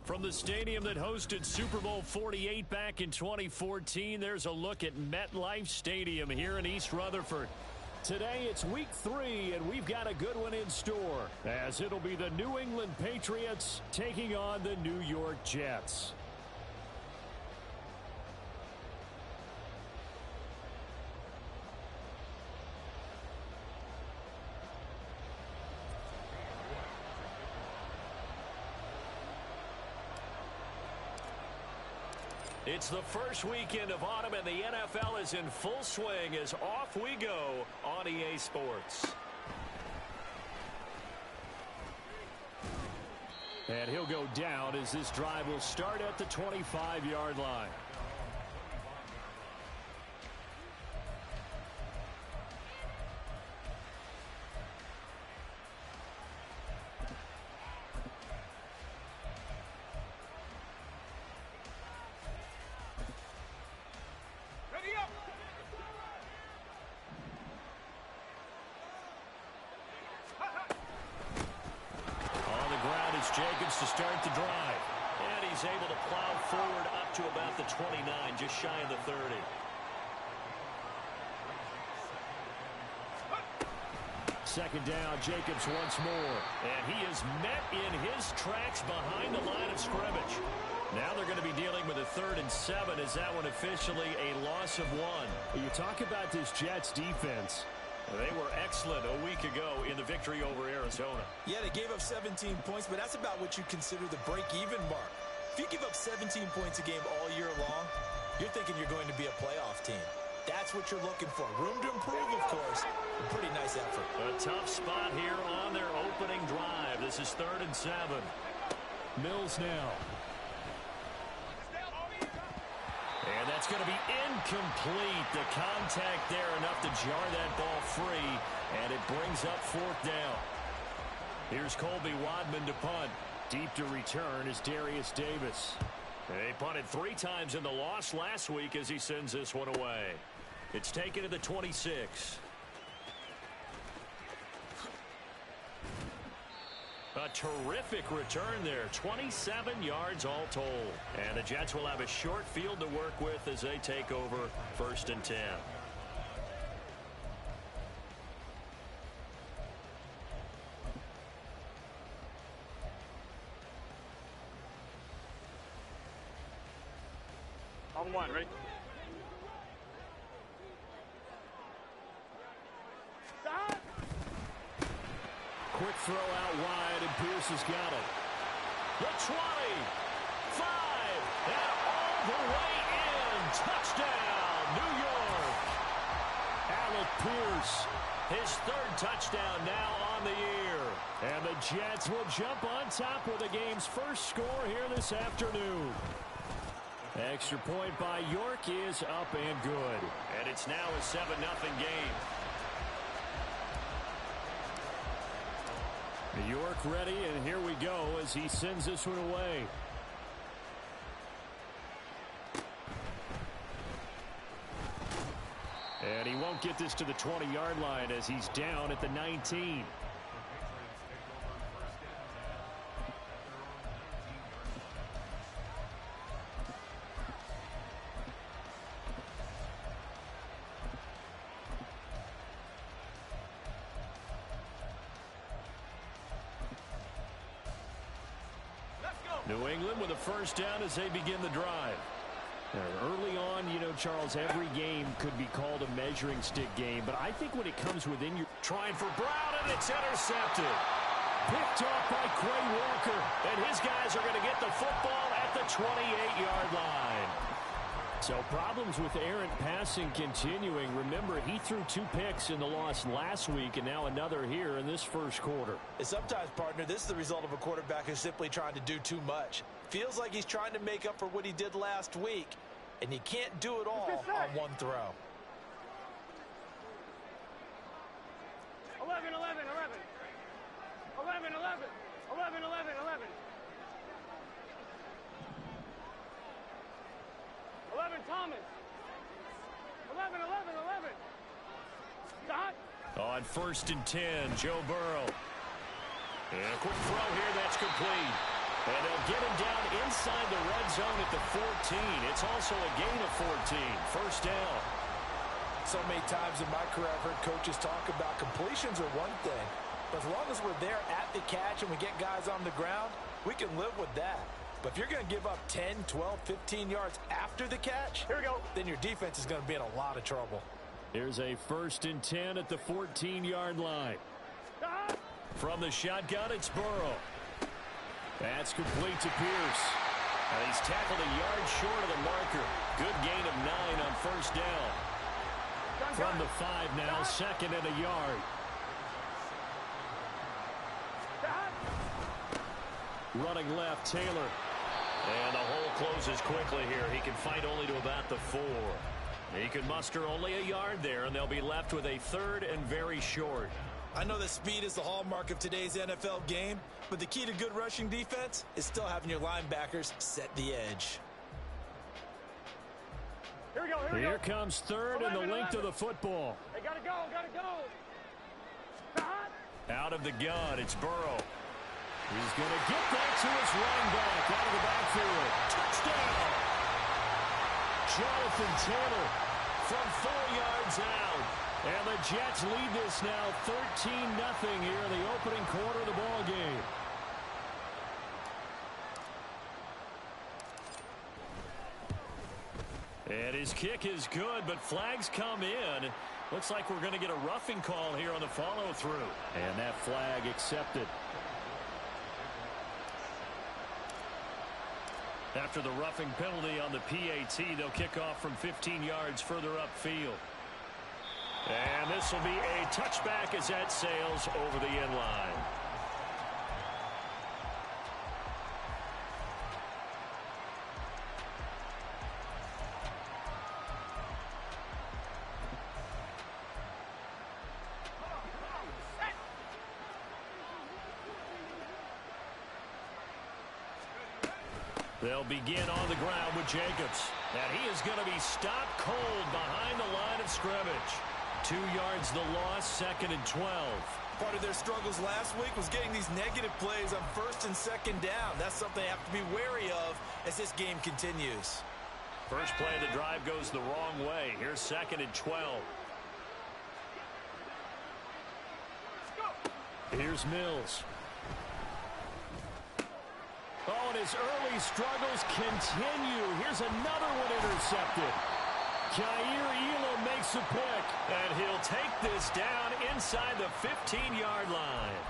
From the stadium that hosted Super Bowl 48 back in 2014, there's a look at MetLife Stadium here in East Rutherford. Today it's week 3, and we've got a good one in store, as it'll be the New England Patriots taking on the New York Jets. It's the first weekend of autumn, and the NFL is in full swing as off we go on EA Sports. And he'll go down as this drive will start at the 25-yard line. To start the drive, and he's able to plow forward up to about the 29, just shy of the 30. Second down, Jacobs once more, and he is met in his tracks behind the line of scrimmage. Now they're going to be dealing with a 3rd and 7. Is that one officially a loss of 1? You talk about this Jets defense. They were excellent a week ago in the victory over Arizona. Yeah, they gave up 17 points, but that's about what you consider the break-even mark. If you give up 17 points a game all year long, you're thinking you're going to be a playoff team. That's what you're looking for. Room to improve, of course. A pretty nice effort. A tough spot here on their opening drive. This is 3rd and 7. Mills now. And that's going to be incomplete. The contact there enough to jar that ball free, and it brings up 4th down. Here's Colby Wadman to punt. Deep to return is Darius Davis. They punted 3 times in the loss last week as he sends this one away. It's taken to the 26. A terrific return there, 27 yards all told. And the Jets will have a short field to work with as they take over 1st and 10. On 1, ready? Quick throw out wide, and Pierce has got it. The 20, 5, and all the way in. Touchdown, New York. Alec Pierce, his 3rd touchdown now on the year. And the Jets will jump on top with the game's first score here this afternoon. Extra point by York is up and good. And it's now a 7-0 game. York ready, and here we go as he sends this one away. And he won't get this to the 20-yard line as he's down at the 19. New England with a 1st down as they begin the drive. Early on, you know, Charles, every game could be called a measuring stick game, but I think when it comes within your... Trying for Brown, and it's intercepted. Picked off by Quay Walker, and his guys are going to get the football at the 28-yard line. So problems with errant passing continuing. Remember, he threw 2 picks in the loss last week, and now another here in this first quarter. And sometimes, partner, this is the result of a quarterback who's simply trying to do too much. Feels like he's trying to make up for what he did last week, and he can't do it all on one throw. 11, 11, 11. 11, 11. 11, 11, 11. 11, Thomas. 11, 11, 11. Dot. On 1st and 10, Joe Burrow. And a quick throw here that's complete. And they'll get him down inside the red zone at the 14. It's also a gain of 14. First down. So many times in my career I've heard coaches talk about completions are one thing. But as long as we're there at the catch and we get guys on the ground, we can live with that. But if you're going to give up 10, 12, 15 yards after the catch, here we go, then your defense is going to be in a lot of trouble. Here's a 1st and 10 at the 14-yard line. From the shotgun, it's Burrow. That's complete to Pierce. And he's tackled a yard short of the marker. Good gain of 9 on first down. From the 5 now, 2nd and a yard. Running left, Taylor. And the hole closes quickly here. He can fight only to about the 4. He can muster only a yard there, and they'll be left with a 3rd and very short. I know that speed is the hallmark of today's NFL game, but the key to good rushing defense is still having your linebackers set the edge. Here we go, here we Here go. comes 3rd and the length of the football. They gotta go, gotta go. Out of the gun, it's Burrow. He's going to get that to his running back out of the backfield. Touchdown! Jonathan Taylor from 4 yards out. And the Jets lead this now 13-0 here in the opening quarter of the ball game. And his kick is good, but flags come in. Looks like we're going to get a roughing call here on the follow-through. And that flag accepted. After the roughing penalty on the PAT, they'll kick off from 15 yards further upfield. And this will be a touchback as that sails over the end line. They'll begin on the ground with Jacobs. And he is going to be stopped cold behind the line of scrimmage. 2 yards the loss, 2nd and 12. Part of their struggles last week was getting these negative plays on 1st and 2nd down. That's something they have to be wary of as this game continues. First play of the drive goes the wrong way. Here's 2nd and 12. Here's Mills. Oh, and his early struggles continue. Here's another one intercepted. Jair Elam makes a pick, and he'll take this down inside the 15-yard line.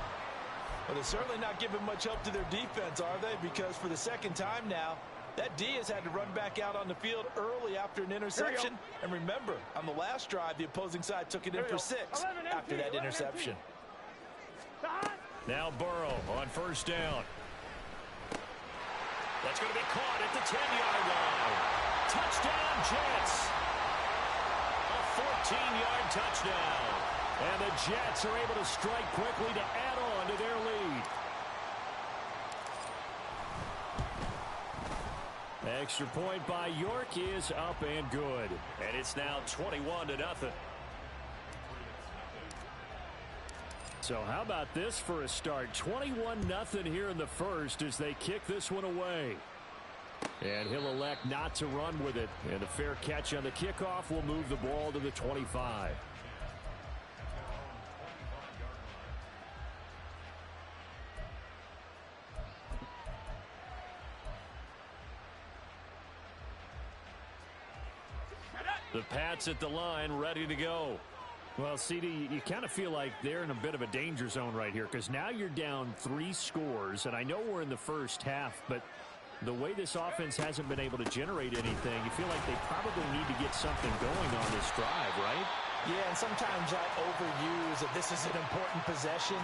Well, they're certainly not giving much help to their defense, are they? Because for the 2nd time now, that D has had to run back out on the field early after an interception. And remember, on the last drive, the opposing side took it in for 6 after that interception. Now Burrow on first down. That's going to be caught at the 10-yard line. Touchdown, Jets. A 14-yard touchdown. And the Jets are able to strike quickly to add on to their lead. Extra point by York is up and good. And it's now 21-0. So how about this for a start? 21-0 here in the first as they kick this one away. And he'll elect not to run with it. And a fair catch on the kickoff will move the ball to the 25. The Pats at the line, ready to go. Well, CD, you kind of feel like they're in a bit of a danger zone right here because now you're down 3 scores, and I know we're in the first half, but the way this offense hasn't been able to generate anything, you feel like they probably need to get something going on this drive, right? Yeah, and sometimes I overuse that this is an important possession,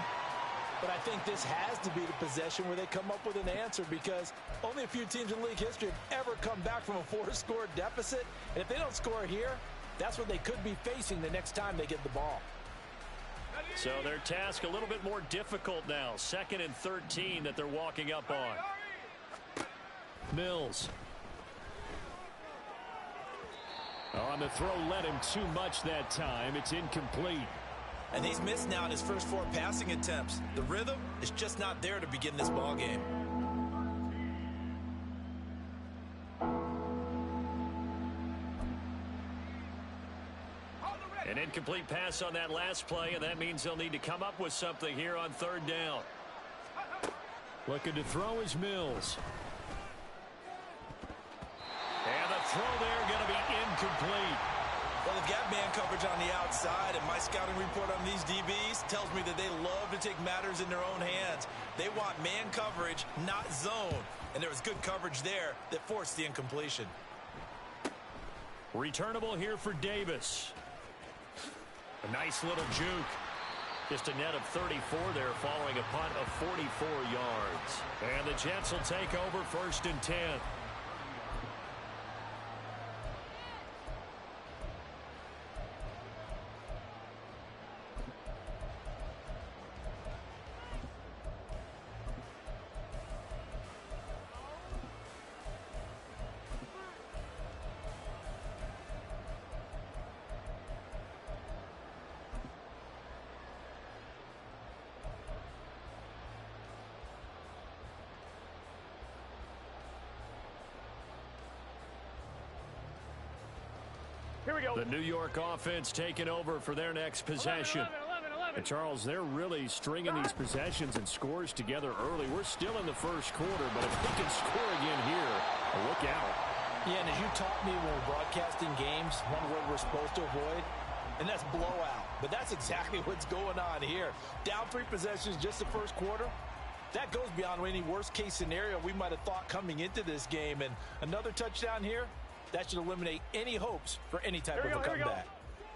but I think this has to be the possession where they come up with an answer because only a few teams in league history have ever come back from a 4-score deficit, and if they don't score here, that's what they could be facing the next time they get the ball. So their task a little bit more difficult now. 2nd and 13 that they're walking up on. Mills. On the throw, led him too much that time. It's incomplete. And he's missed now in his first 4 passing attempts. The rhythm is just not there to begin this ball game. An incomplete pass on that last play, and that means they'll need to come up with something here on third down. Looking to throw is Mills. And the throw there going to be incomplete. Well, they've got man coverage on the outside, and my scouting report on these DBs tells me that they love to take matters in their own hands. They want man coverage, not zone. And there was good coverage there that forced the incompletion. Returnable here for Davis. A nice little juke. Just a net of 34 there following a punt of 44 yards. And the Jets will take over 1st and 10. Here we go. The New York offense taking over for their next possession. 11. And Charles, they're really stringing these possessions and scores together early. We're still in the first quarter, but if they can score again here, look out. Yeah, and as you taught me when we're broadcasting games, one word we're supposed to avoid, and that's blowout. But that's exactly what's going on here. Down 3 possessions just the first quarter. That goes beyond any worst-case scenario we might have thought coming into this game. And another touchdown here, that should eliminate any hopes for any type of a comeback.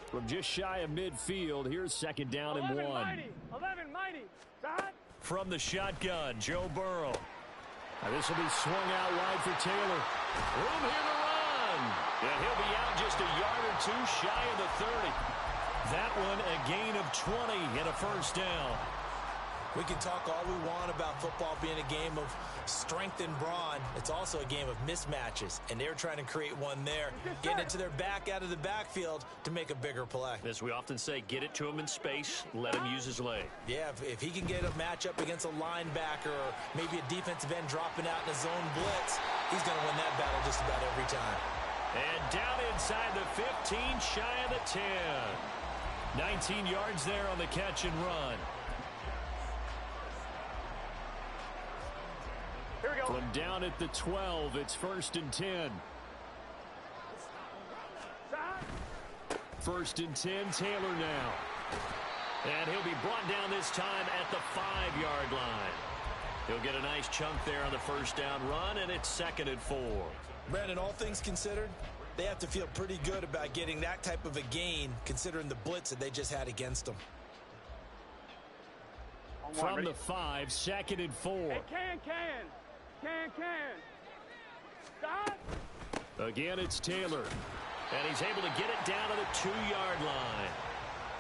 From just shy of midfield, here's 2nd down and 1. 11 mighty. From the shotgun, Joe Burrow. Now this will be swung out wide for Taylor. Room here to run. And he'll be out just a yard or 2 shy of the 30. That one a gain of 20 and a 1st down. We can talk all we want about football being a game of strength and brawn. It's also a game of mismatches, and they're trying to create one there, getting it to their back out of the backfield to make a bigger play. As we often say, get it to him in space, let him use his leg. Yeah, if he can get a matchup against a linebacker or maybe a defensive end dropping out in a zone blitz, he's going to win that battle just about every time. And down inside the 15, shy of the 10. 19 yards there on the catch and run. Here we go. From down at the 12, it's 1st and 10. 1st and 10, Taylor now. And he'll be brought down this time at the 5-yard line. He'll get a nice chunk there on the 1st down run, and it's 2nd and 4. Brandon, all things considered, they have to feel pretty good about getting that type of a gain, considering the blitz that they just had against them. From the 5, 2nd and 4. Hey, can. Stop. Again, it's Taylor. And he's able to get it down to the 2-yard line.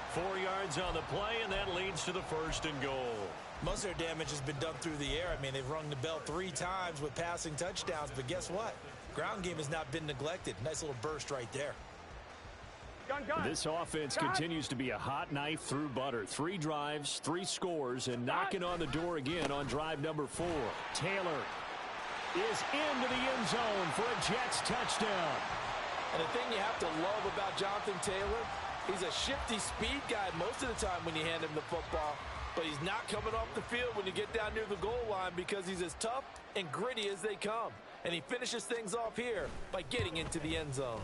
4 yards on the play, and that leads to the 1st and goal. Most of their damage has been done through the air. I mean, they've rung the bell 3 times with passing touchdowns, but guess what? Ground game has not been neglected. Nice little burst right there. Gun. This offense continues to be a hot knife through butter. 3 drives, 3 scores, and knocking on the door again on drive number 4. Taylor is into the end zone for a Jets touchdown. And the thing you have to love about Jonathan Taylor, he's a shifty speed guy most of the time when you hand him the football, but he's not coming off the field when you get down near the goal line because he's as tough and gritty as they come. And he finishes things off here by getting into the end zone.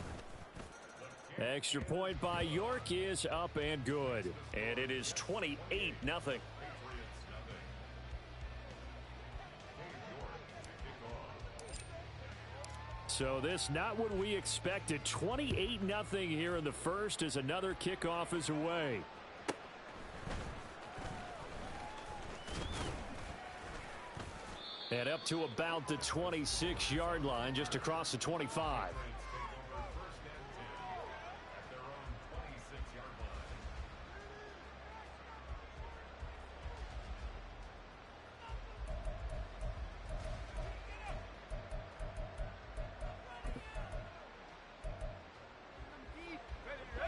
Extra point by York is up and good. And it is 28-0. So this not what we expected. 28-0 here in the first as another kickoff is away. And up to about the 26-yard line, just across the 25.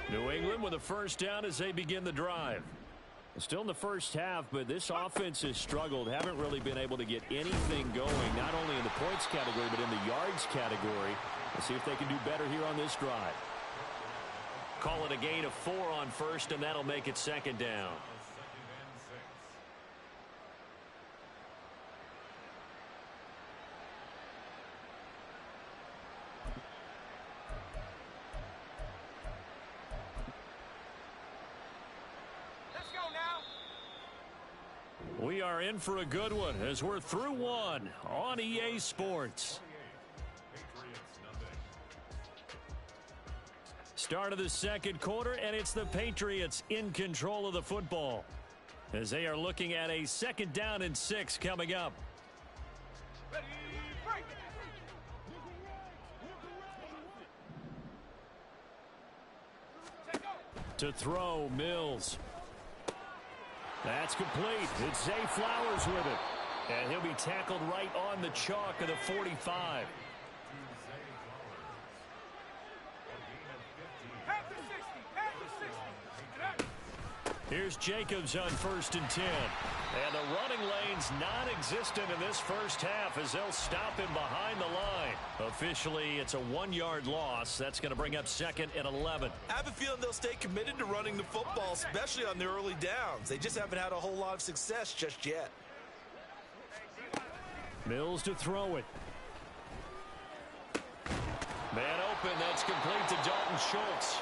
New England with a 1st down as they begin the drive. Still in the first half, but this offense has struggled. Haven't really been able to get anything going, not only in the points category, but in the yards category. We'll see if they can do better here on this drive. Call it a gain of 4 on first, and that'll make it second down. We are in for a good one as we're through one on EA Sports. Start of the second quarter, and it's the Patriots in control of the football as they are looking at a 2nd down and 6 coming up. To throw, Mills. That's complete. It's Zay Flowers with it. And he'll be tackled right on the chalk of the 45. Here's Jacobs on 1st and 10. And the running lane's non-existent in this first half as they'll stop him behind the line. Officially, it's a 1-yard loss. That's going to bring up 2nd and 11. I have a feeling they'll stay committed to running the football, especially on the early downs. They just haven't had a whole lot of success just yet. Mills to throw it. Man open. That's complete to Dalton Schultz.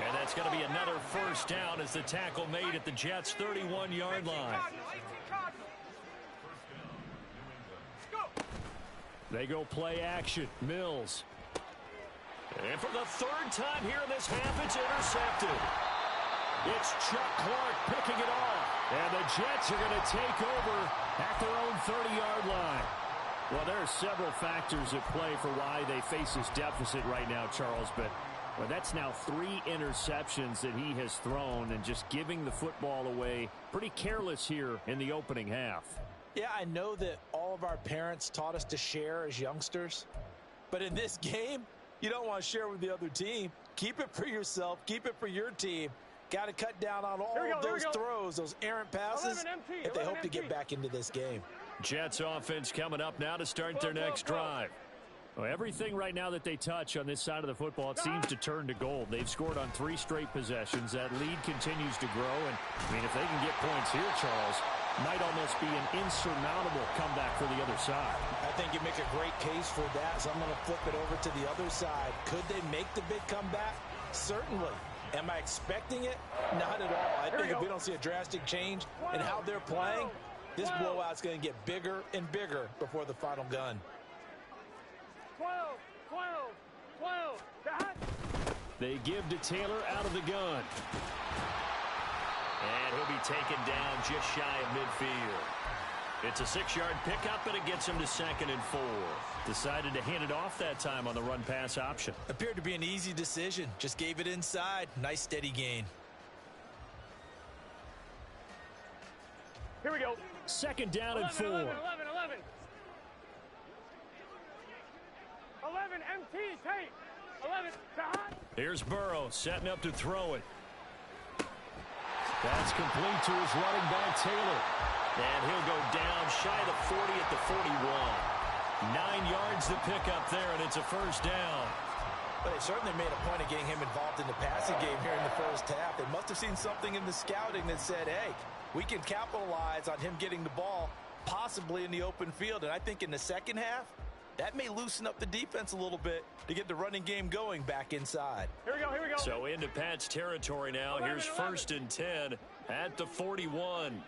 And that's going to be another first down as the tackle made at the Jets' 31-yard line. They go play action. Mills. And for the 3rd time here in this half, it's intercepted. It's Chuck Clark picking it off. And the Jets are going to take over at their own 30-yard line. Well, there are several factors at play for why they face this deficit right now, Charles, but well, that's now 3 interceptions that he has thrown and just giving the football away pretty careless here in the opening half. Yeah, I know that all of our parents taught us to share as youngsters, but in this game, you don't want to share with the other team. Keep it for yourself. Keep it for your team. Got to cut down on all of those throws, those errant passes, if they hope to get back into this game. Jets offense coming up now to start their next drive. Well, everything right now that they touch on this side of the football, it seems to turn to gold. They've scored on 3 straight possessions. That lead continues to grow. And, I mean, if they can get points here, Charles, might almost be an insurmountable comeback for the other side. I think you make a great case for that, so I'm going to flip it over to the other side. Could they make the big comeback? Certainly. Am I expecting it? Not at all. I think if we don't see a drastic change in how they're playing, this blowout's going to get bigger and bigger before the final gun. 12. They give to Taylor out of the gun. And he'll be taken down just shy of midfield. It's a 6-yard pickup, and it gets him to 2nd and 4. Decided to hand it off that time on the run-pass option. Appeared to be an easy decision. Just gave it inside. Nice steady gain. Here we go. 2nd down and 4. 11 MT tape. 11 Shottas. Here's Burrow setting up to throw it. That's complete to his running back, Taylor. And he'll go down shy of the 40 at the 41. 9 yards to pick up there, and it's a first down. But they certainly made a point of getting him involved in the passing game here in the first half. They must have seen something in the scouting that said, hey, we can capitalize on him getting the ball possibly in the open field. And I think in the second half, that may loosen up the defense a little bit to get the running game going back inside. Here we go. So into Pat's territory now. 11, Here's 1st and 10 at the 41.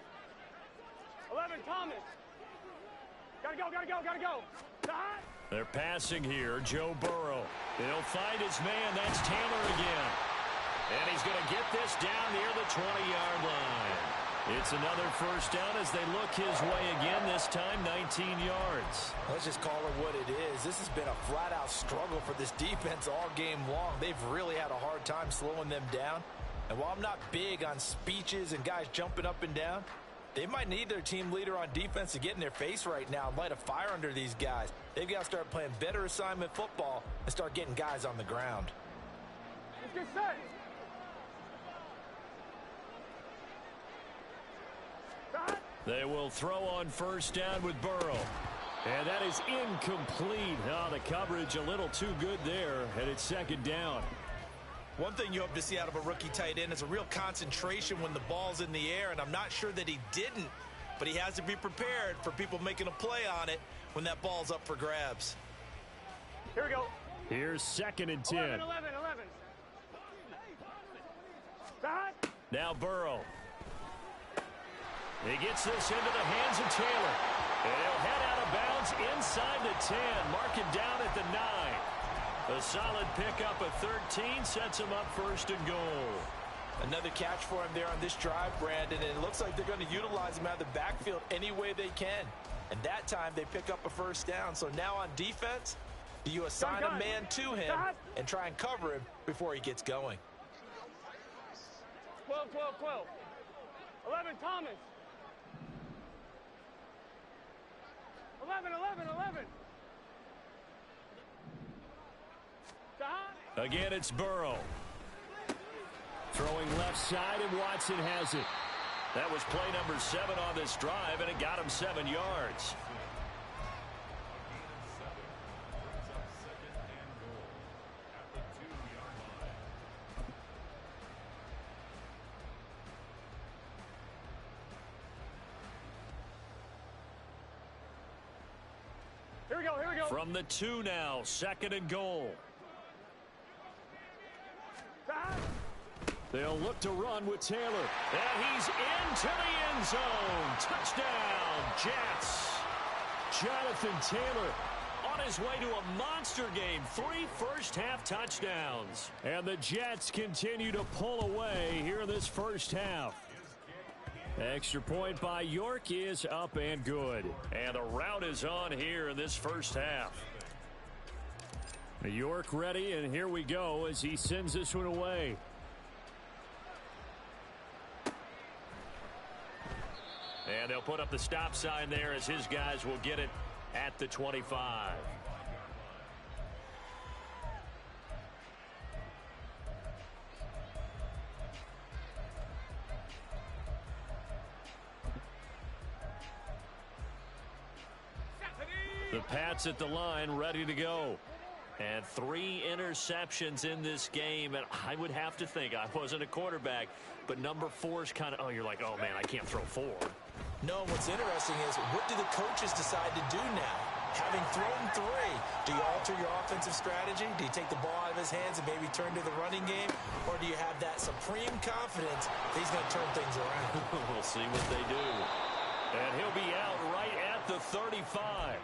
11 Thomas. Gotta go. Shottas. They're passing here. Joe Burrow. He'll find his man. That's Taylor again. And he's going to get this down near the 20-yard line. It's another first down as they look his way again, this time 19 yards. Let's just call it what it is. This has been a flat-out struggle for this defense all game long. They've really had a hard time slowing them down. And while I'm not big on speeches and guys jumping up and down, they might need their team leader on defense to get in their face right now and light a fire under these guys. They've got to start playing better assignment football and start getting guys on the ground. Let's get set. They will throw on first down with Burrow. And that is incomplete. Oh, the coverage a little too good there, and it's 2nd down. One thing you hope to see out of a rookie tight end is a real concentration when the ball's in the air, and I'm not sure that he didn't, but he has to be prepared for people making a play on it when that ball's up for grabs. Here we go. Here's 2nd and 10. 11. Stop. Now Burrow. He gets this into the hands of Taylor. And he'll head out of bounds inside the 10. Mark him down at the 9. A solid pickup of 13 sets him up 1st and goal. Another catch for him there on this drive, Brandon, and it looks like they're going to utilize him out of the backfield any way they can. And that time they pick up a 1st down. So now on defense, do you assign a man to him and try and cover him before he gets going? 12. 11, Thomas. 11. Stop. Again, it's Burrow. Throwing left side, and Watson has it. That was play number 7 on this drive, and it got him 7 yards. Here we go. From the 2 now, 2nd and goal. Stop. They'll look to run with Taylor. And he's into the end zone. Touchdown, Jets. Jonathan Taylor on his way to a monster game. 3 first-half touchdowns. And the Jets continue to pull away here in this first half. Extra point by York is up and good. And the route is on here in this first half. York ready, and here we go as he sends this one away. And they'll put up the stop sign there as his guys will get it at the 25. The Pats at the line, ready to go. And 3 interceptions in this game, and I would have to think, I wasn't a quarterback, but number 4 is kind of, you're like, oh, man, I can't throw 4. No, what's interesting is, what do the coaches decide to do now? Having thrown 3, do you alter your offensive strategy? Do you take the ball out of his hands and maybe turn to the running game? Or do you have that supreme confidence that he's going to turn things around? We'll see what they do. And he'll be out right at the 35.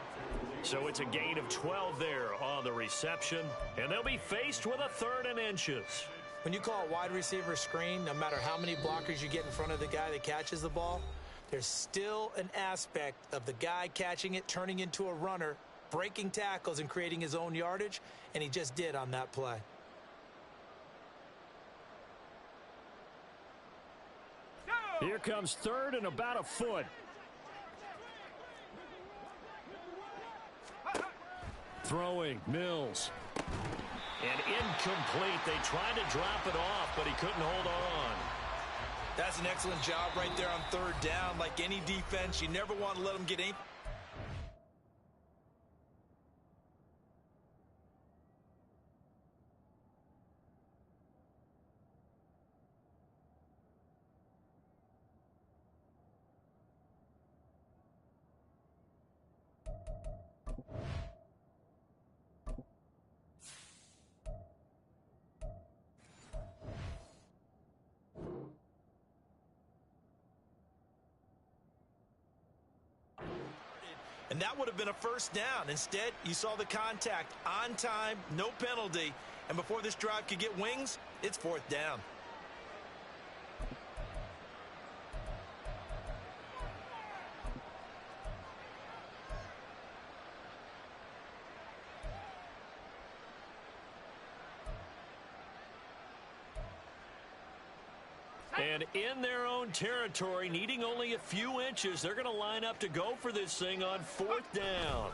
So it's a gain of 12 there on the reception. And they'll be faced with a 3rd and inches. When you call a wide receiver screen, no matter how many blockers you get in front of the guy that catches the ball, there's still an aspect of the guy catching it, turning into a runner, breaking tackles and creating his own yardage, and he just did on that play. Here comes 3rd and about a foot. Throwing, Mills. And incomplete. They tried to drop it off, but he couldn't hold on. That's an excellent job right there on 3rd down. Like any defense, you never want to let them get any. And that would have been a 1st down. Instead, you saw the contact on time, no penalty. And before this drive could get wings, it's 4th down. And in their own territory, needing only a few inches, they're going to line up to go for this thing on 4th down.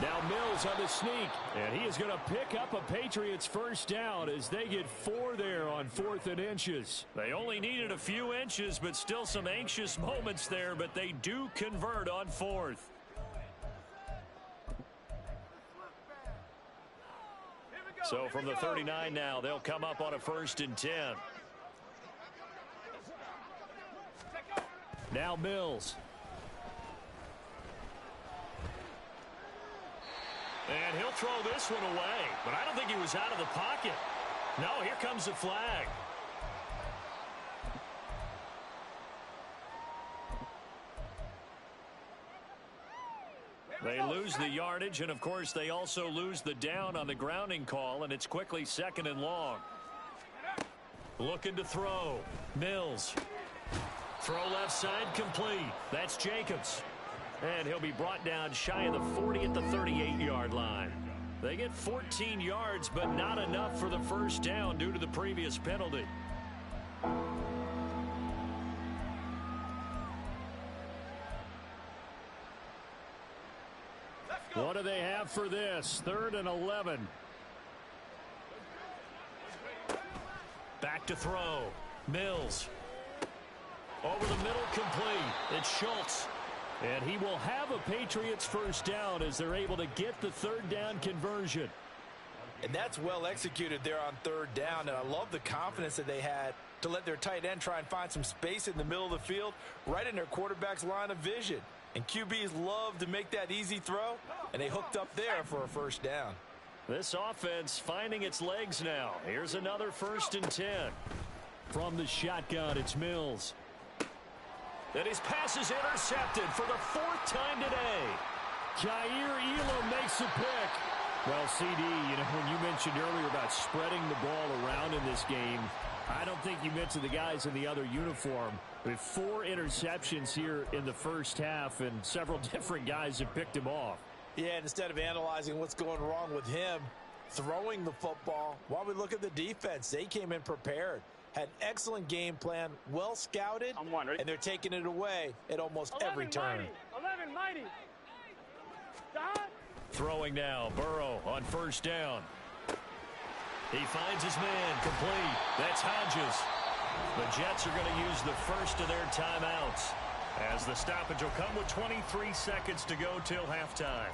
Now Mills on the sneak, and he is going to pick up a Patriots 1st down as they get 4 there on 4th and inches. They only needed a few inches, but still some anxious moments there, but they do convert on 4th. So from the 39 now, they'll come up on a 1st and 10. Now Mills. And he'll throw this one away, but I don't think he was out of the pocket. No, here comes the flag. They lose the yardage, and of course they also lose the down on the grounding call, and it's quickly 2nd and long. Looking to throw. Mills. Throw left side complete. That's Jacobs. And he'll be brought down shy of the 40 at the 38-yard line. They get 14 yards, but not enough for the 1st down due to the previous penalty. What do they have for this? 3rd and 11. Back to throw. Mills. Over the middle, complete. It's Schultz. And he will have a Patriots 1st down as they're able to get the 3rd down conversion. And that's well executed there on 3rd down. And I love the confidence that they had to let their tight end try and find some space in the middle of the field, right in their quarterback's line of vision. And QBs love to make that easy throw, and they hooked up there for a 1st down. This offense finding its legs now. Here's another 1st and 10. From the shotgun, it's Mills. And his pass is intercepted for the 4th time today. Jair Elam makes a pick. Well, CD, when you mentioned earlier about spreading the ball around in this game, I don't think you mentioned the guys in the other uniform. With 4 interceptions here in the 1st half, and several different guys have picked him off. Yeah, and instead of analyzing what's going wrong with him throwing the football, while we look at the defense, they came in prepared. Had excellent game plan, well scouted, and they're taking it away at almost every turn. 11 mighty. Throwing now, Burrow on 1st down. He finds his man, complete. That's Hodges. The Jets are going to use the 1st of their timeouts, as the stoppage will come with 23 seconds to go till halftime.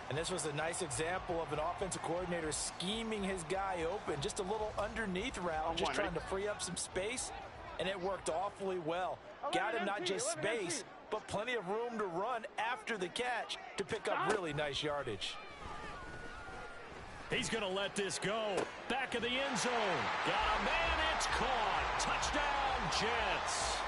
And this was a nice example of an offensive coordinator scheming his guy open. Just a little underneath route, just trying to free up some space, and it worked awfully well. Got him not just space, but plenty of room to run after the catch to pick up really nice yardage. He's going to let this go. Back of the end zone. Got a man, it's caught. Touchdown, Jets.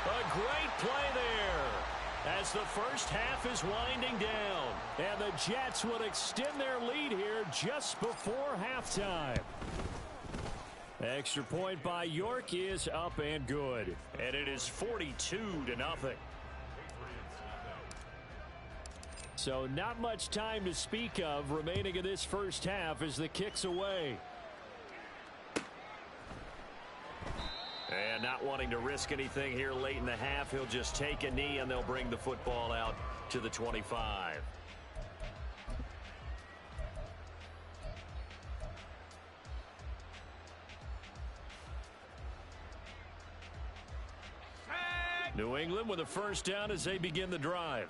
A great play there as the 1st half is winding down. And the Jets would extend their lead here just before halftime. Extra point by York is up and good. And it is 42-0. So not much time to speak of remaining in this 1st half as the kick's away. And not wanting to risk anything here late in the half, he'll just take a knee and they'll bring the football out to the 25. New England with a 1st down as they begin the drive.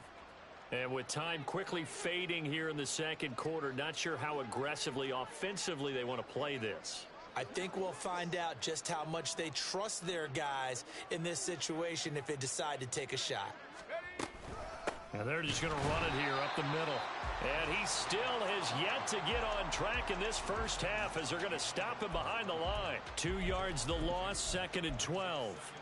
And with time quickly fading here in the 2nd quarter, not sure how aggressively, offensively they want to play this. I think we'll find out just how much they trust their guys in this situation if they decide to take a shot. And they're just going to run it here up the middle. And he still has yet to get on track in this 1st half as they're going to stop him behind the line. 2 yards the loss, 2nd and 12.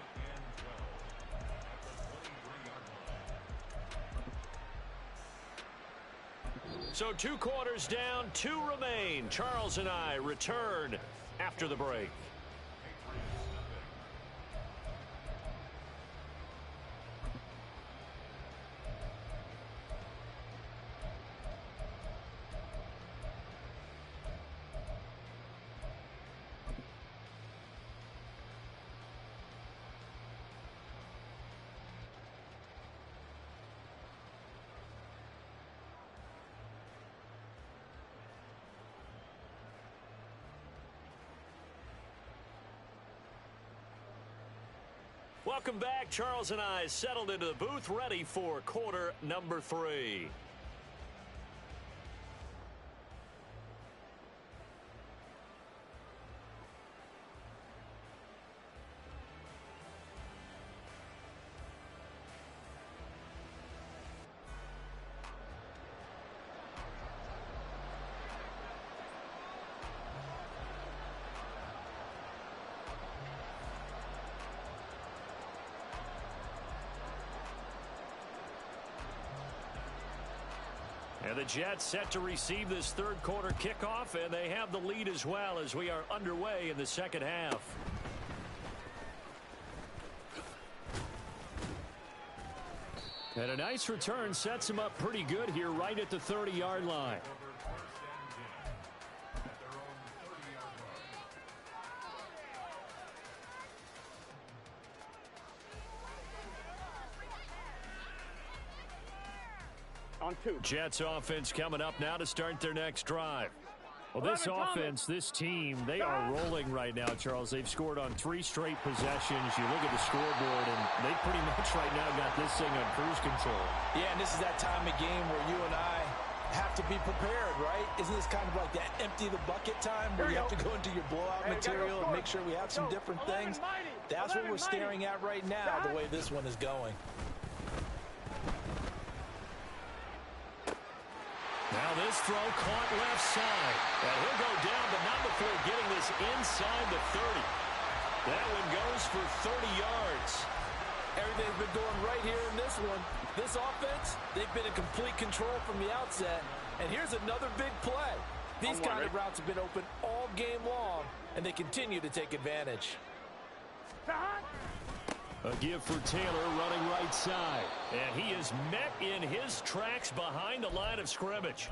So 2 quarters down, 2 remain. Charles and I return after the break. Welcome back. Charles and I settled into the booth, ready for quarter number 3. And the Jets set to receive this third quarter kickoff, and they have the lead as well as we are underway in the second half. And a nice return sets him up pretty good here right at the 30-yard line. On 2. Jets offense coming up now to start their next drive. Well, this offense, this team, they are rolling right now, Charles. They've scored on 3 straight possessions. You look at the scoreboard, and they pretty much right now got this thing on cruise control. Yeah, and this is that time of game where you and I have to be prepared, right? Isn't this kind of like that empty the bucket time where you have to go into your blowout material and make sure we have some different things? That's what we're staring at right now, the way this one is going. Now this throw caught left side. And he'll go down, but not before getting this inside the 30. That one goes for 30 yards. Everything's been going right here in this one. This offense, they've been in complete control from the outset. And here's another big play. These kind of routes have been open all game long, and they continue to take advantage. A give for Taylor running right side. And he is met in his tracks behind the line of scrimmage.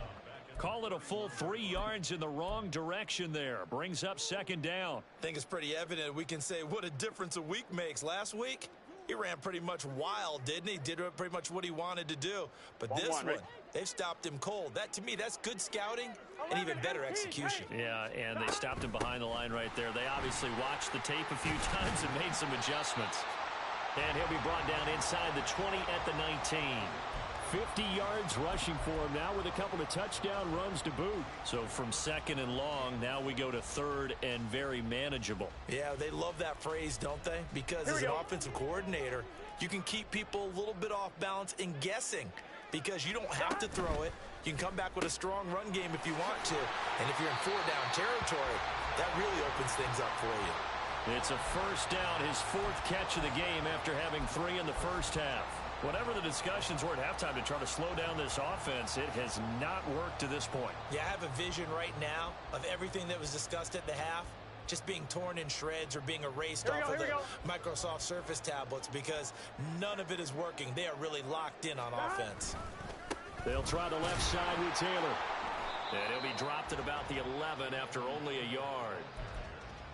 Call it a full 3 yards in the wrong direction there. Brings up second down. I think it's pretty evident we can say what a difference a week makes. Last week, he ran pretty much wild, didn't he? Did pretty much what he wanted to do. But this one, they've stopped him cold. That, to me, that's good scouting and even better execution. Yeah, and they stopped him behind the line right there. They obviously watched the tape a few times and made some adjustments. And he'll be brought down inside the 20 at the 19. 50 yards rushing for him now with a couple of touchdown runs to boot. So from second and long, now we go to third and very manageable. Yeah, they love that phrase, don't they? Because as an offensive coordinator, you can keep people a little bit off balance and guessing because you don't have to throw it. You can come back with a strong run game if you want to. And if you're in 4-down territory, that really opens things up for you. It's a first down, his 4th catch of the game after having 3 in the first half. Whatever the discussions were at halftime to try to slow down this offense, it has not worked to this point. Yeah, I have a vision right now of everything that was discussed at the half just being torn in shreds or being erased off of the Microsoft Surface tablets because none of it is working. They are really locked in on offense. They'll try the left side with Taylor. And he'll be dropped at about the 11 after only a yard.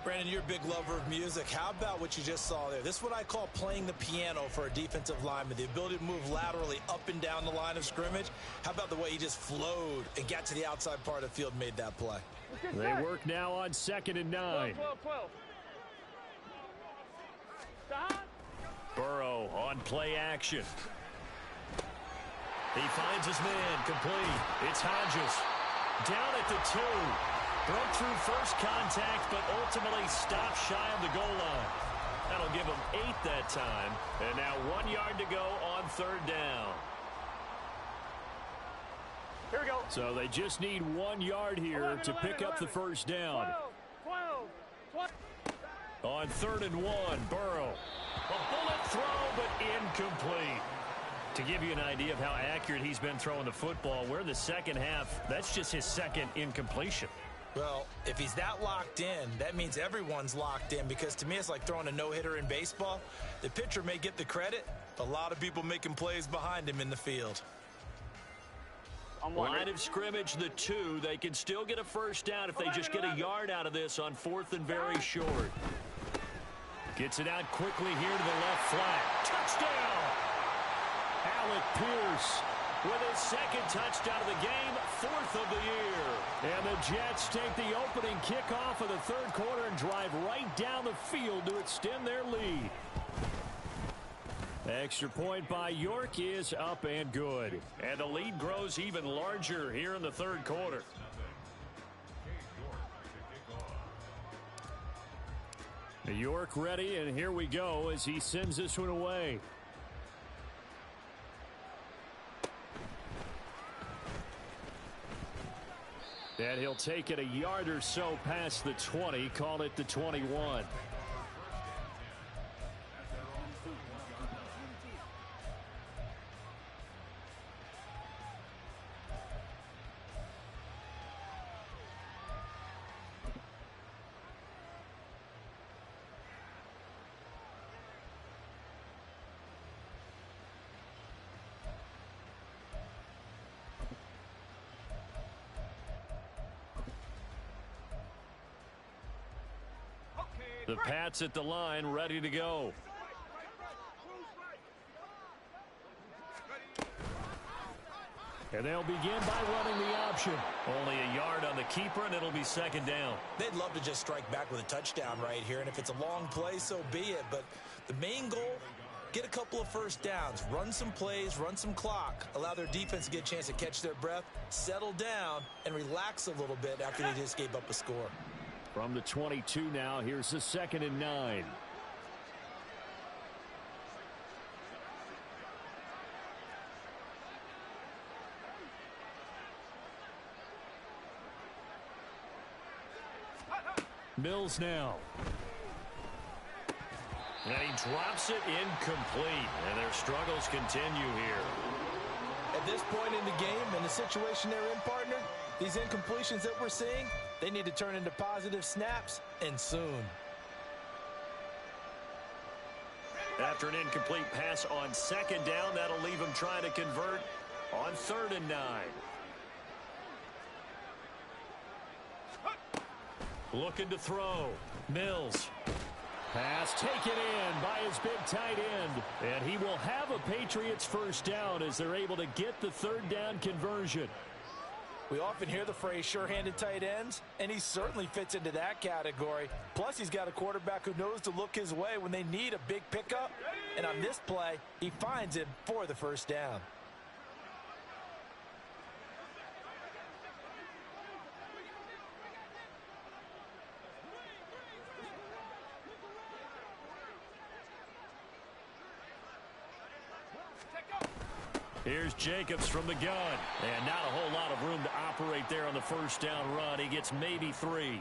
Brandon, you're a big lover of music. How about what you just saw there? This is what I call playing the piano for a defensive lineman, the ability to move laterally up and down the line of scrimmage. How about the way he just flowed and got to the outside part of the field and made that play? They work now on 2nd and 9. 12. Burrow on play action. He finds his man complete. It's Hodges down at the 2. Broke through first contact, but ultimately stopped shy of the goal line. That'll give him 8 that time. And now 1 yard to go on 3rd down. Here we go. So they just need 1 yard here to pick up the first down. 12. On 3rd and 1, Burrow. A bullet throw, but incomplete. To give you an idea of how accurate he's been throwing the football, we're in the second half. That's just his 2nd incompletion. Well, if he's that locked in, that means everyone's locked in because to me it's like throwing a no-hitter in baseball. The pitcher may get the credit, but a lot of people making plays behind him in the field. Line of scrimmage, the 2. They can still get a first down if they just get a yard out of this on 4th and very short. Gets it out quickly here to the left flat. Touchdown! Alec Pierce with his 2nd touchdown of the game, 4th of the year. And the Jets take the opening kickoff of the 3rd quarter and drive right down the field to extend their lead. Extra point by York is up and good. And the lead grows even larger here in the 3rd quarter. York ready, and here we go as he sends this one away. And he'll take it a yard or so past the 20, call it the 21. The Pats at the line, ready to go. And they'll begin by running the option. Only a yard on the keeper, and it'll be second down. They'd love to just strike back with a touchdown right here, and if it's a long play, so be it. But the main goal, get a couple of first downs, run some plays, run some clock, allow their defense to get a chance to catch their breath, settle down, and relax a little bit after they just gave up a score. From the 22 now, here's the 2nd and 9. Mills now. And he drops it incomplete. And their struggles continue here. At this point in the game, in the situation they're in, partner, these incompletions that we're seeing, they need to turn into positive snaps, and soon. After an incomplete pass on 2nd down, that'll leave him trying to convert on 3rd and 9. Looking to throw. Mills. Pass taken in by his big tight end. And he will have a Patriots first down as they're able to get the 3rd down conversion. We often hear the phrase sure-handed tight ends, and he certainly fits into that category. Plus, he's got a quarterback who knows to look his way when they need a big pickup. And on this play, he finds him for the first down. Here's Jacobs from the gun. And not a whole lot of room to operate there on the first down run. He gets maybe 3.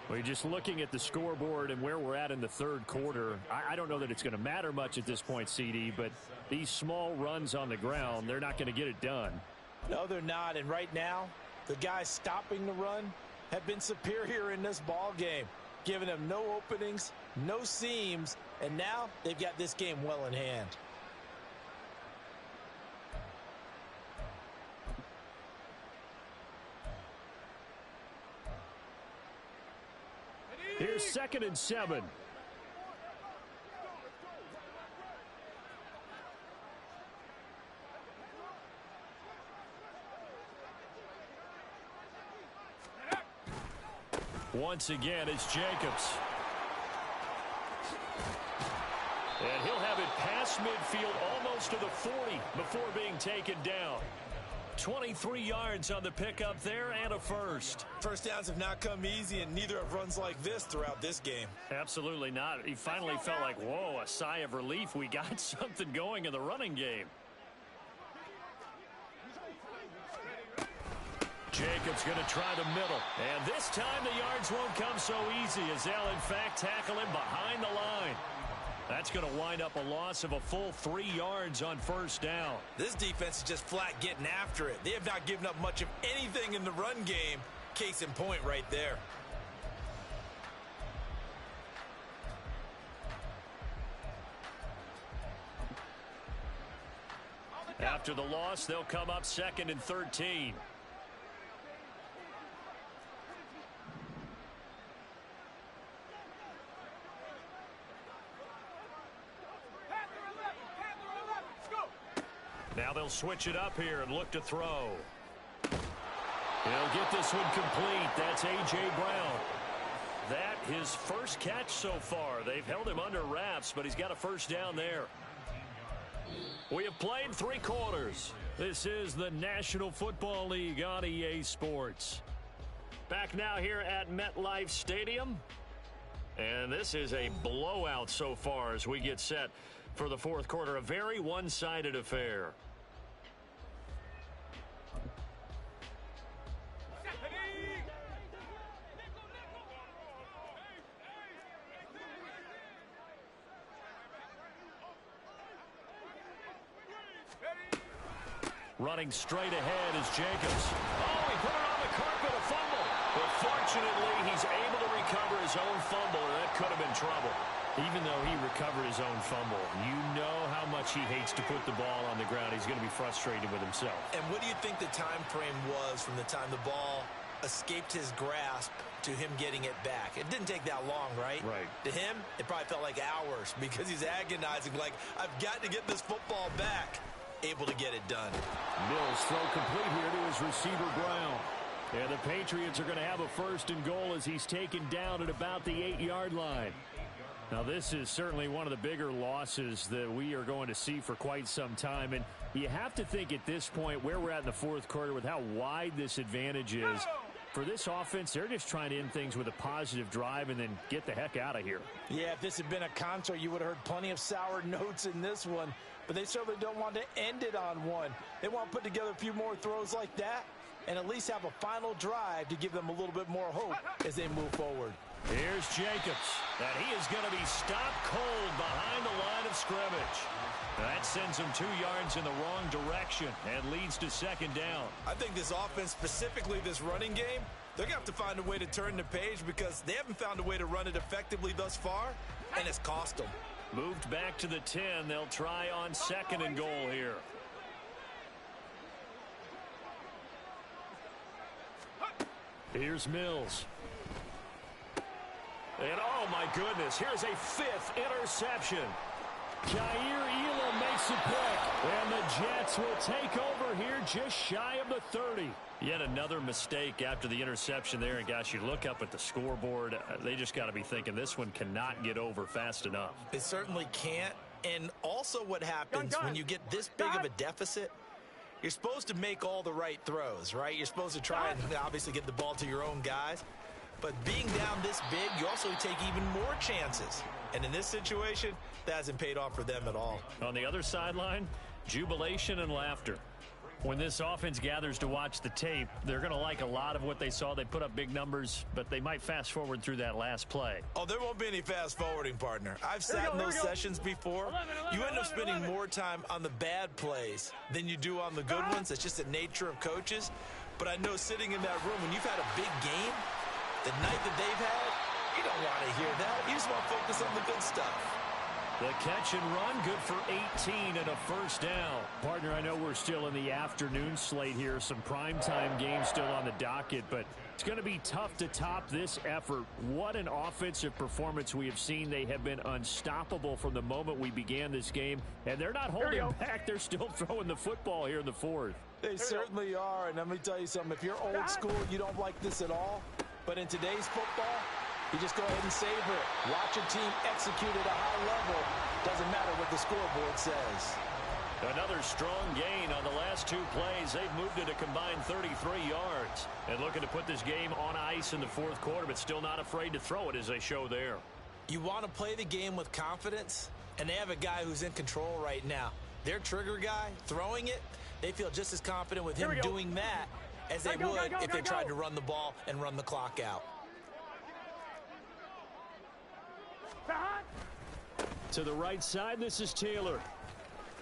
We're just looking at the scoreboard and where we're at in the 3rd quarter. I don't know that it's going to matter much at this point, CD, but these small runs on the ground, they're not going to get it done. No, they're not. And right now, the guys stopping the run have been superior in this ball game, giving them no openings, no seams, and now they've got this game well in hand. Here's 2nd and 7. Once again, it's Jacobs. And he'll have it past midfield almost to the 40 before being taken down. 23 yards on the pickup there and a first. First downs have not come easy, and neither have runs like this throughout this game. Absolutely not. He finally felt like, whoa, a sigh of relief. We got something going in the running game. Jacobs going to try the middle. And this time the yards won't come so easy as they'll, in fact, tackle him behind the line. That's going to wind up a loss of a full 3 yards on first down. This defense is just flat getting after it. They have not given up much of anything in the run game. Case in point right there. After the loss, they'll come up 2nd and 13. Now they'll switch it up here and look to throw. He'll get this one complete. That's A.J. Brown. That his first catch so far. They've held him under wraps, but he's got a first down there. We have played 3 quarters. This is the National Football League on EA Sports. Back now here at MetLife Stadium. And this is a blowout so far as we get set for the 4th quarter. A very one-sided affair. Running straight ahead is Jacobs. Oh, he put it on the carpet, a fumble. But fortunately, he's able to recover his own fumble, or that could have been trouble. Even though he recovered his own fumble, you know how much he hates to put the ball on the ground. He's going to be frustrated with himself. And what do you think the time frame was from the time the ball escaped his grasp to him getting it back. It didn't take that long, right? Right. To him, it probably felt like hours because he's agonizing, like, I've got to get this football back. Able to get it done. Mills throw complete here to his receiver, Brown. And the Patriots are going to have a 1st and goal as he's taken down at about the 8-yard line. Now, this is certainly one of the bigger losses that we are going to see for quite some time. And you have to think at this point where we're at in the 4th quarter with how wide this advantage is. For this offense, they're just trying to end things with a positive drive and then get the heck out of here. Yeah, if this had been a concert, you would have heard plenty of sour notes in this one. But they certainly don't want to end it on one. They want to put together a few more throws like that and at least have a final drive to give them a little bit more hope as they move forward. Here's Jacobs, and he is going to be stopped cold behind the line of scrimmage. That sends him 2 yards in the wrong direction and leads to 2nd down. I think this offense, specifically this running game, they're going to have to find a way to turn the page because they haven't found a way to run it effectively thus far, and it's cost them. Moved back to the 10. They'll try on 2nd and goal here. Here's Mills. And oh my goodness, here's a 5th interception. Jair Elam makes a pick, and the Jets will take over here just shy of the 30. Yet another mistake after the interception there, and gosh, you look up at the scoreboard, they just got to be thinking this one cannot get over fast enough. It certainly can't, and also what happens when you get this big of a deficit, you're supposed to make all the right throws, right? You're supposed to try and obviously get the ball to your own guys, but being down this big, you also take even more chances. And in this situation, that hasn't paid off for them at all. On the other sideline, jubilation and laughter. When this offense gathers to watch the tape, they're going to like a lot of what they saw. They put up big numbers, but they might fast forward through that last play. Oh, there won't be any fast forwarding, partner. I've sat in those sessions before. You end up spending more time on the bad plays than you do on the good ones. It's just the nature of coaches. But I know sitting in that room, when you've had a big game, the night that they've had, you don't want to hear that. You just want to focus on the good stuff. The catch and run, good for 18 and a 1st down. Partner, I know we're still in the afternoon slate here. Some primetime games still on the docket, but it's going to be tough to top this effort. What an offensive performance we have seen. They have been unstoppable from the moment we began this game, and they're not holding back. They're still throwing the football here in the 4th. They certainly are, and let me tell you something. If you're old school, you don't like this at all. But in today's football, you just go ahead and savor it. Watch a team execute at a high level. Doesn't matter what the scoreboard says. Another strong gain on the last 2 plays. They've moved it a combined 33 yards. And looking to put this game on ice in the 4th quarter, but still not afraid to throw it as they show there. You want to play the game with confidence, and they have a guy who's in control right now. Their trigger guy, throwing it, they feel just as confident with him doing that as they would if they tried to run the ball and run the clock out. To the right side, this is Taylor.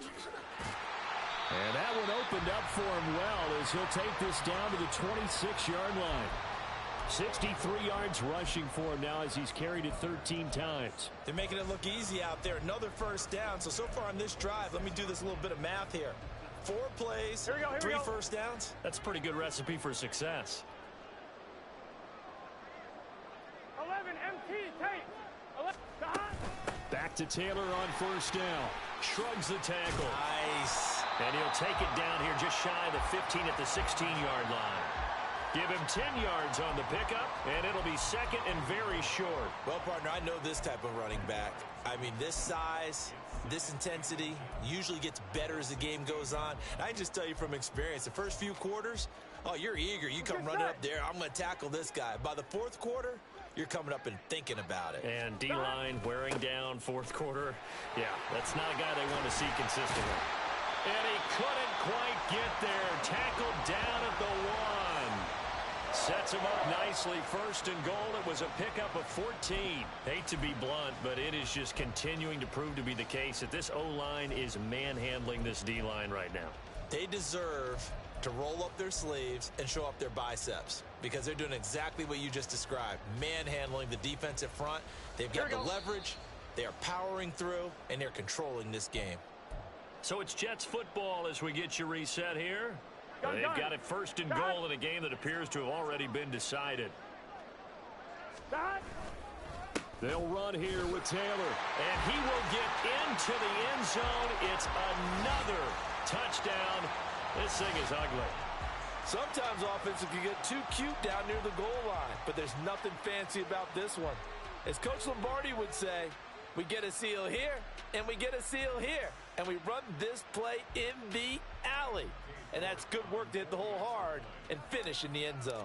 And that one opened up for him well as he'll take this down to the 26-yard line. 63 yards rushing for him now as he's carried it 13 times. They're making it look easy out there. Another 1st down. So far on this drive, let me do this little bit of math here. 4 plays, 3 1st downs. That's a pretty good recipe for success. 11 MT tape. 11. Back to Taylor on 1st down. Shrugs the tackle. Nice. And he'll take it down here just shy of the 15 at the 16-yard line. Give him 10 yards on the pickup, and it'll be 2nd and very short. Well, partner, I know this type of running back. I mean, this size, this intensity usually gets better as the game goes on. And I just tell you from experience, the first few quarters, oh, you're eager. You come running up there. I'm going to tackle this guy. By the 4th quarter, you're coming up and thinking about it. And D-line wearing down 4th quarter. Yeah, that's not a guy they want to see consistently. And he couldn't quite get there. Tackled down at the 1. Sets him up nicely. 1st and goal. It was a pickup of 14. Hate to be blunt, but it is just continuing to prove to be the case that this O-line is manhandling this D-line right now. They deserve to roll up their sleeves and show up their biceps because they're doing exactly what you just described, manhandling the defensive front. They've got the leverage, they are powering through, and they're controlling this game. So it's Jets football as we get you reset here. They've got it first and goal in a game that appears to have already been decided. They'll run here with Taylor. And he will get into the end zone. It's another touchdown. This thing is ugly. Sometimes offenses can get too cute down near the goal line, but there's nothing fancy about this one. As Coach Lombardi would say, we get a seal here, and we get a seal here, and we run this play in the alley. And that's good work to hit the hole hard and finish in the end zone.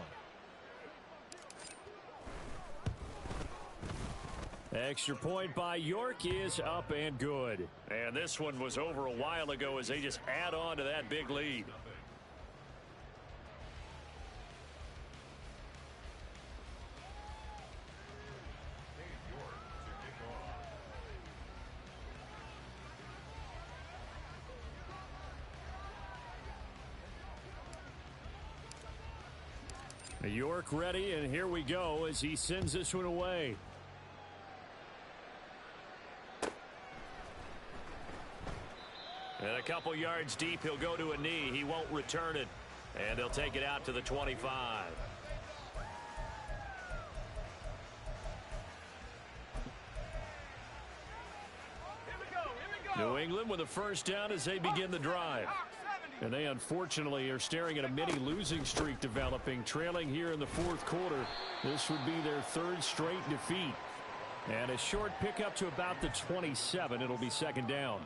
Extra point by York is up and good. And this one was over a while ago as they just add on to that big lead. York ready, and here we go as he sends this one away. And a couple yards deep, he'll go to a knee. He won't return it. And they'll take it out to the 25. New England with a first down as they begin the drive. And they unfortunately are staring at a mini losing streak developing, trailing here in the fourth quarter. This would be their third straight defeat. And a short pickup to about the 27. It'll be second down.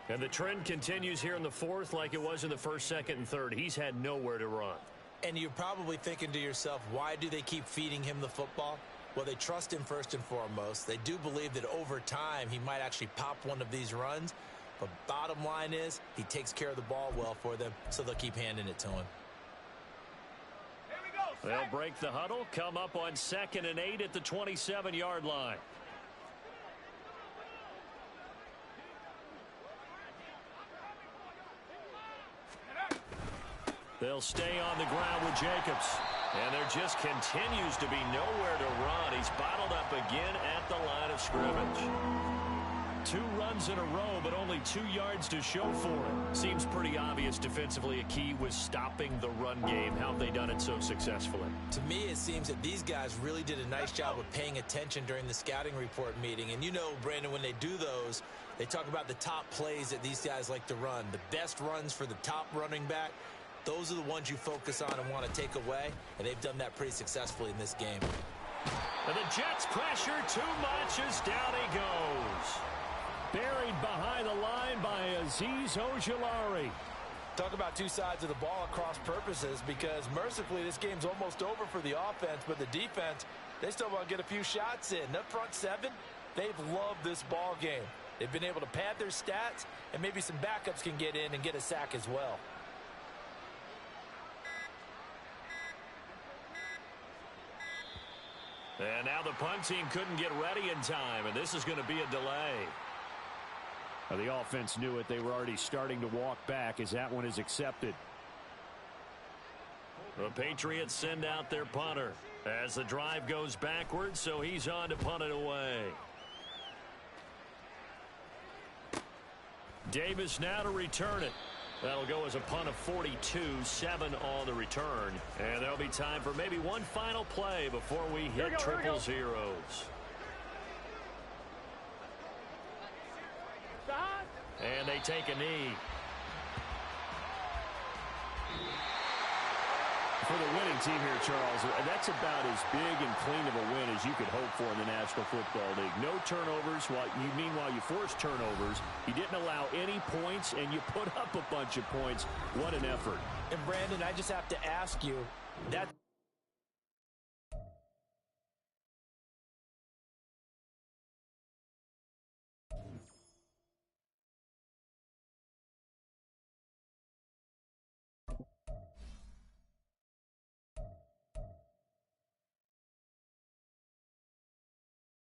And the trend continues here in the fourth like it was in the first, second, and third. He's had nowhere to run. And you're probably thinking to yourself, why do they keep feeding him the football? Well, they trust him first and foremost. They do believe that over time he might actually pop one of these runs. But bottom line is he takes care of the ball well for them, so they'll keep handing it to him. They'll break the huddle, come up on 2nd and 8 at the 27-yard line. They'll stay on the ground with Jacobs. And there just continues to be nowhere to run. He's bottled up again at the line of scrimmage. 2 runs in a row, but only 2 yards to show for it. Seems pretty obvious defensively a key was stopping the run game. How have they done it so successfully? To me, it seems that these guys really did a nice job of paying attention during the scouting report meeting. And you know, Brandon, when they do those, they talk about the top plays that these guys like to run. The best runs for the top running back. Those are the ones you focus on and want to take away, and they've done that pretty successfully in this game. And the Jets pressure too much as down he goes. Buried behind the line by Azeez Ojulari. Talk about two sides of the ball at cross purposes, because mercifully this game's almost over for the offense, but the defense, they still want to get a few shots in. That front seven, they've loved this ball game. They've been able to pad their stats, and maybe some backups can get in and get a sack as well. And now the punt team couldn't get ready in time, and this is going to be a delay. Well, the offense knew it. They were already starting to walk back as that one is accepted. The Patriots send out their punter as the drive goes backwards, so he's on to punt it away. Davis now to return it. That'll go as a punt of 42, 7 on the return. And there'll be time for maybe one final play before we hit triple zeros. And they take a knee. For the winning team here, Charles, that's about as big and clean of a win as you could hope for in the National Football League. No turnovers. Meanwhile, you forced turnovers. You didn't allow any points, and you put up a bunch of points. What an effort. And, Brandon, I just have to ask you, that